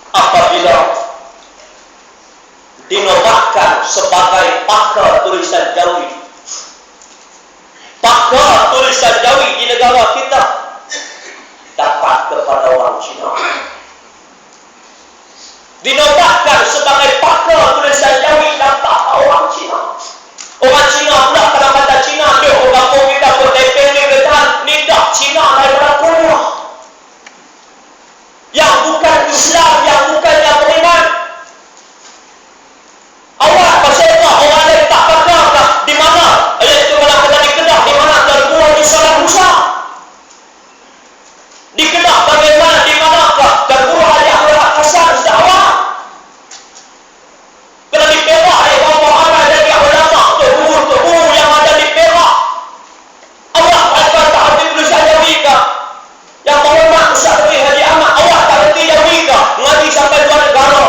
apabila dinobatkan sebagai pakar tulisan Jawi. Pakar tulisan Jawi di negara kita dapat kepada orang Cina. Dinobatkan sebagai pakar tulisan Jawi dapat orang Cina. Orang Cina pula kalau kata Cina dia orang pun kita pun Taipei ni bertahan ni dah Cina daripada Korea. Yang bukan Islam, yang bukan yang beriman. Awak pasal apa? Orang lain tak pakar kah? Di mana? Iaitu kalau kita di Kedah, di mana terbuat di Salah Musa? Di Kedah bagaimana? Di manakah terbuat yang berat Hasan Ustaz? Kalau di Perak, bawa anak dari ulama, guru yang ada di Perak. Awak kata habis tulisan Jawi kah? Yang menghormat Ustaz Haji Ahmad, awak tak reti Jawi kah? Ngaji sampai luar negara.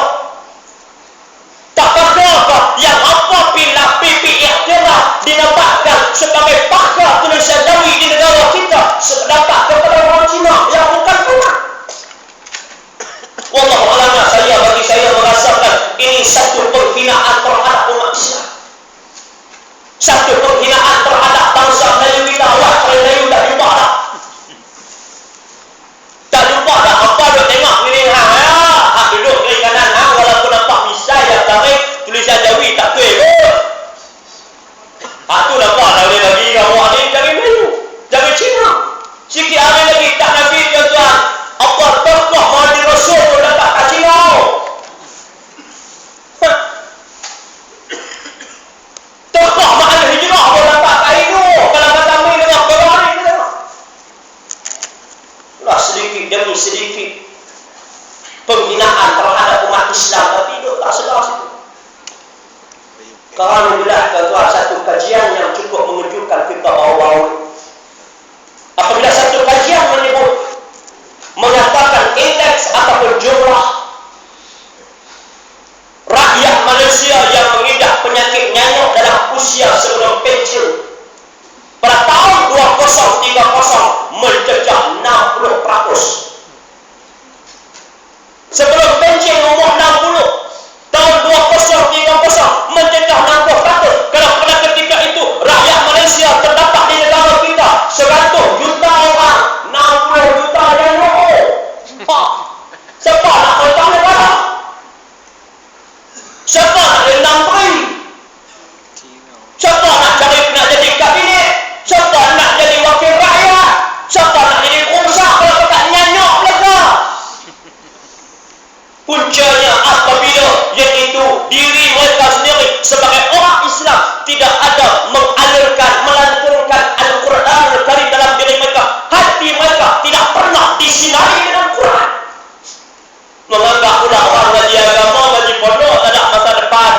Tak pakar yang apabila PPIKTIRAH dinobatkan sebagai pakar tulisan Jawi di negara kita dapat kepada orang Cina yang bukan umat. Wallahualam, bagi saya merasakan ini satu penghinaan terhadap umat Islam, satu penghinaan terhadap bangsa Melayu kita. Awak kalau Melayu dah jumpa dah, tak jumpa dah apa dia tengok ni duduk kiri kanan walaupun nampak misai yang tarik tulisan Jawi tak tuai pun. Tu nampak dah boleh bagi kamu ni Jawi Melayu, Jawi Cina. Sikit hari lagi tak Nabi tuan-tuan, apa tokoh Mahdi Rasul pun dapat kat Cina. Tokoh Mahdi Hijrah pun dapat kat Indo. Kalau kata kami dengan Quran ni kita lah sedikit demi sedikit penghinaan terhadap umat Islam, tapi hidup tak sedar situ. Kalau bila tuan satu kajian yang cukup mengejutkan kita bahawa apabila satu kajian mengatakan indeks ataupun jumlah rakyat Malaysia yang mengidap penyakit nyanyuk dalam usia sebelum pensiun pada tahun 2030 mencecah 60%. Sebelum pensiun umur 60, tahun 2030 mencecah 60%. Kalau pada ketika itu rakyat Malaysia terdapat di negara kita 100 juta orang, 60 juta yang roh. Siapa nak mentang negara? Siapa nak rendang peri? Siapa nak jadi kabinet? Siapa nak jadi wakil rakyat? Siapa nak jadi pengusaha kalau tak nyanyuk mereka? Puncanya apabila iaitu diri mereka sendiri sebagai orang Islam tidak ada mengalirkan, melanturkan Al-Quran Al-Karim dalam diri mereka. Hati mereka tidak pernah disinari dengan Quran. Menganggap pula orang ngaji agama, ngaji pondok tak ada masa depan.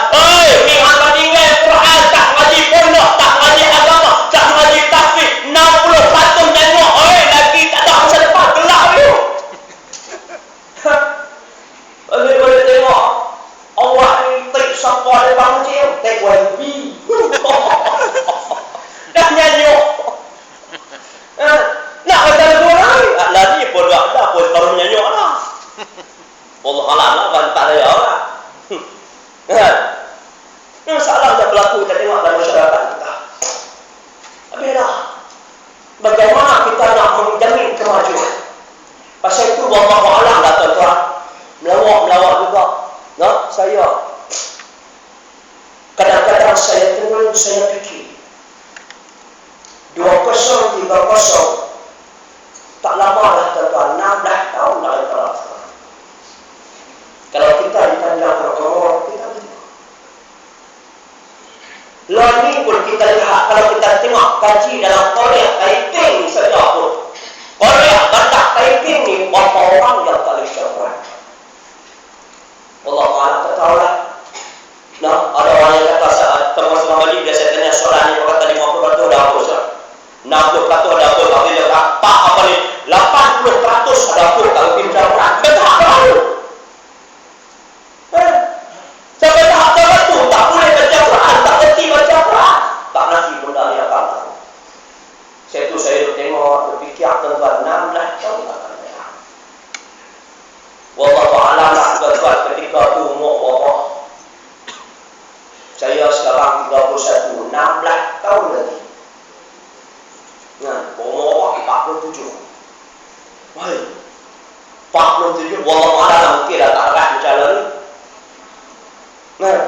Ni akan tinggal Quran, tak ngaji pondok, tak ngaji agama, tak ngaji tahfiz, 60% nyanyuk. Lagi tak ada masa depan, gelap you. Boleh tengok awak ni take siapa ada bangun cik, take YB. Dah nyanyuk. Nak kata lagu orang lagi pun tak ada pun baru nyanyuk lah. Wallahualam lah, bantah saya lah. Masalah dah berlaku kita tengok dalam masyarakat kita. Habis dah. Bagaimana kita nak menjamin kemajuan? Pasal itu wallahualam lah tuan-tuan. Melawak juga. Saya kadang-kadang saya tenang, saya fikir 2030 tak lama dah tuan-tuan, 16 tahun dah lepas. Kalau kita ditanya berumur, kita tengok. Lalu ni pun kita lihat, kalau kita tengok kaji dalam Korea Taiping saja pun, Korea Batak Taiping ni berapa orang yang tak boleh syarah. Allah Ta'ala tak tahulah. Ada orang yang kata saat termasuk Muhammad dia saya tanya soalan ni, dia kata 50% dah hapus lah, 60% dah hapus. Tapi dia kata apa ni 80% dah hapus kalau pinjam orang. Dia tak tahu. Sampai tahap tertentu tak boleh baca Quran, tak berhenti baca Quran, tak nasi benda ni akan. Saya tengok berfikir tuan-tuan 16 tahun akan datang. sekarang 31, 16 tahun lagi. Nah, umur 47. Wah, 47, wallahu a'lam, mungkin dah tak arah macam ni. Nah,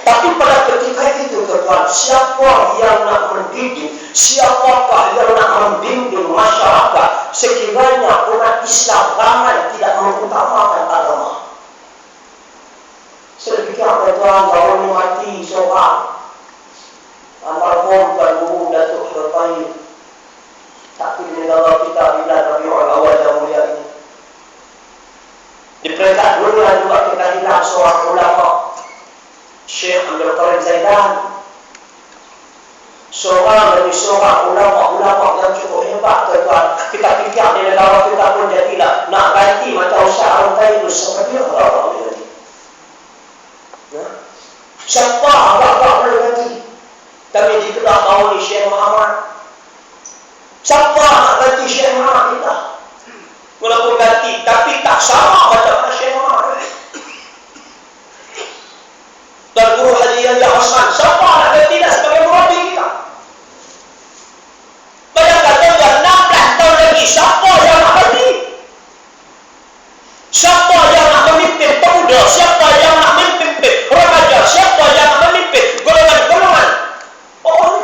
tapi pada ketika itu tuan, siapa yang nak mendidik, siapakah yang nak membimbing masyarakat sekiranya umat Islam ramai tidak mengutamakan agama? Saya fikir apa tuan, baru mati seorang almarhum Tuan Guru Datuk Syarifai, tapi di negara kita bila Rabiul Awal yang mulia ini di peringkat dunia juga kita hilang seorang ulama, Syekh Abdul Qadir Zaidan, seorang dari seorang ulama-ulama yang cukup hebat tuan. Kita fikir di negara kita pun jadilah nak ganti macam Ustaz Al-Taibus seperti orang ini. Siapa agak-agak boleh ganti? Kami di Kedah tahu ni Syekh Muhammad. Siapa nak ganti Syekh Muhammad kita? Walaupun ganti, tapi tak sama macam mana Syekh Muhammad. Tuan Guru Haji Yahya Osman, siapa nak ganti dah sebagai murabi kita? Bayangkan tuan, 16 tahun lagi, siapa yang nak ganti? Siapa yang nak memimpin pemuda? Siapa yang nak memimpin remaja? Siapa yang nak memimpin golongan-golongan? Oh ni.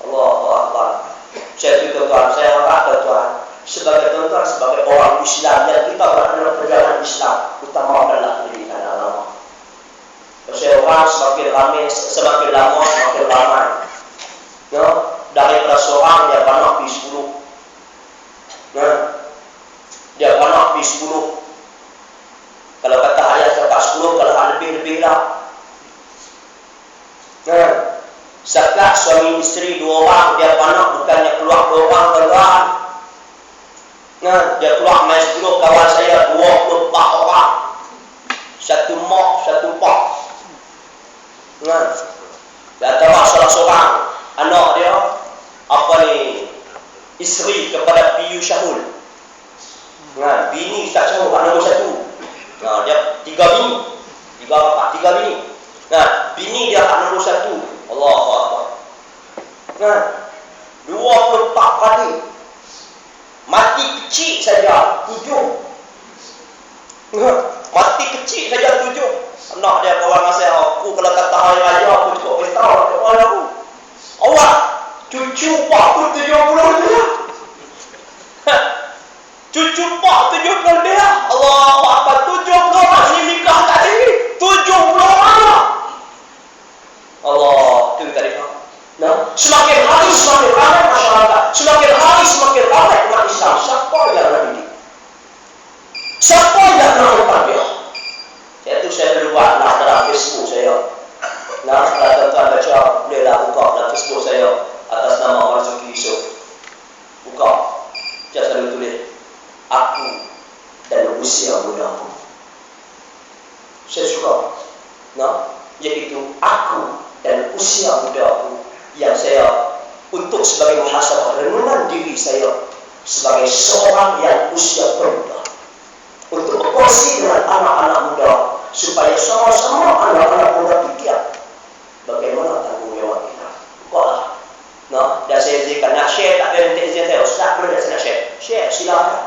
Allahu Akbar. Saya juga tuan, saya kata tuan, sebagai tuan, sebagai orang Islam yang kita berada dalam perjalanan Islam, utamakanlah pendidikan agama. Saya orang semakin ramai, semakin lama, semakin ramai. Ya, daripada seorang dia banyak pergi 10. Ya, dia banyak pergi 10. Kalau kata ayah cakap 10, kalau lebih-lebih lah. Ya, sekat suami isteri 2 orang, dia banyak bukannya keluar 2 orang tuan. Nah, dia keluar main 10, kawan saya 24 orang. Satu mak, satu pak. Nah, dan terus salah seorang anak dia apa ni, isteri kepada Piyu Syahul. Nah, bini tak Syahul, anak nombor 1. Nah, dia 3 bini. 3 bini. Nah, bini dia anak nombor 1. Allahu Akbar. Nah, 24 kali. Mati kecil saja 7. Mati kecil saja 7. Anak dia kawan saya, aku kalau kata hari raya aku cukup pesta kawan aku. Awak cucu pak pun 70 lebih lah. Cucu pak 70 lebih lah. Allahu Akbar, 70 orang ni nikah tak lagi. 70 orang lah. Allah, itu tadi. Nah, semakin hari semakin ramai masyarakat, semakin hari semakin ramai umat Islam. Siapa yang nak didik? Siapa yang nak bertambah? Itu saya berbuat lah dalam Facebook saya. Nah, kalau tuan-tuan baca, bolehlah buka dalam Facebook saya atas nama Marzuki Yusof. Buka. Saya selalu tulis, aku dan usia mudaku. Saya suka. Nah, iaitu aku dan usia mudaku yang saya untuk sebagai muhasabah renungan diri saya sebagai seorang yang usia pemuda, untuk berkongsi dengan anak-anak muda supaya sama-sama anak-anak muda fikir bagaimana tanggungjawab kita. Bukalah. Nah, dan saya izinkan nak share, tak ada minta izin saya, Ustaz boleh tak saya nak share? Share, silakan.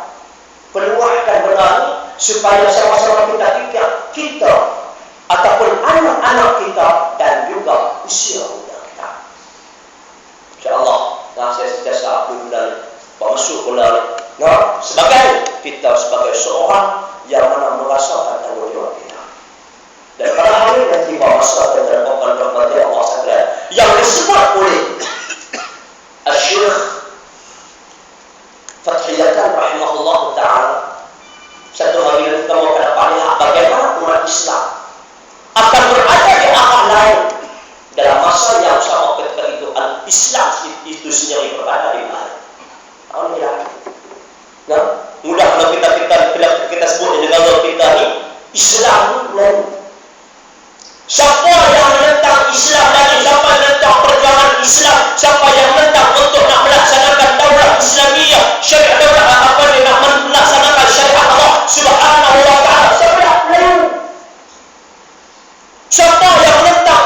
Peluahkan benda ni supaya sama-sama kita fikir kita ataupun anak-anak kita dan juga usia muda kita. InsyaAllah. Nah, saya sentiasa aku dan Pak Masuk pula. Nah, sebagai kita sebagai seorang yang mana merasakan tanggungjawab kita. Dan pada hari nanti Pak Masuk dan terdapat rahmat Allah sekalian yang disebut oleh Syekh Fathiyatan rahimahullah ta'ala, satu hari nanti kita akan dapat lihat bagaimana umat Islam akan berada di arah lain dalam masa yang sama ketika itu Islam itu sendiri berada di mana. Tahun ini lagi. Nah, mudah kalau kita sebut di negara kita ni Islam ni. Siapa yang menentang Islam dan siapa yang menentang perjuangan Islam, siapa yang menentang untuk nak melaksanakan daulah Islamiyah, syariat daulah apa ni, nak melaksanakan syariat Allah Subhanahu wa taala, siapa yang menentang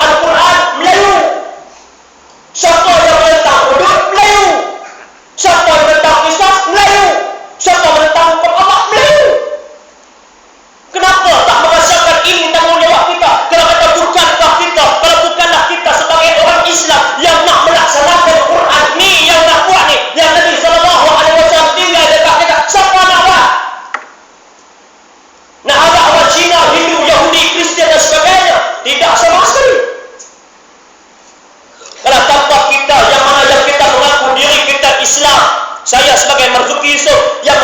sebagai marzuki Yusuf yang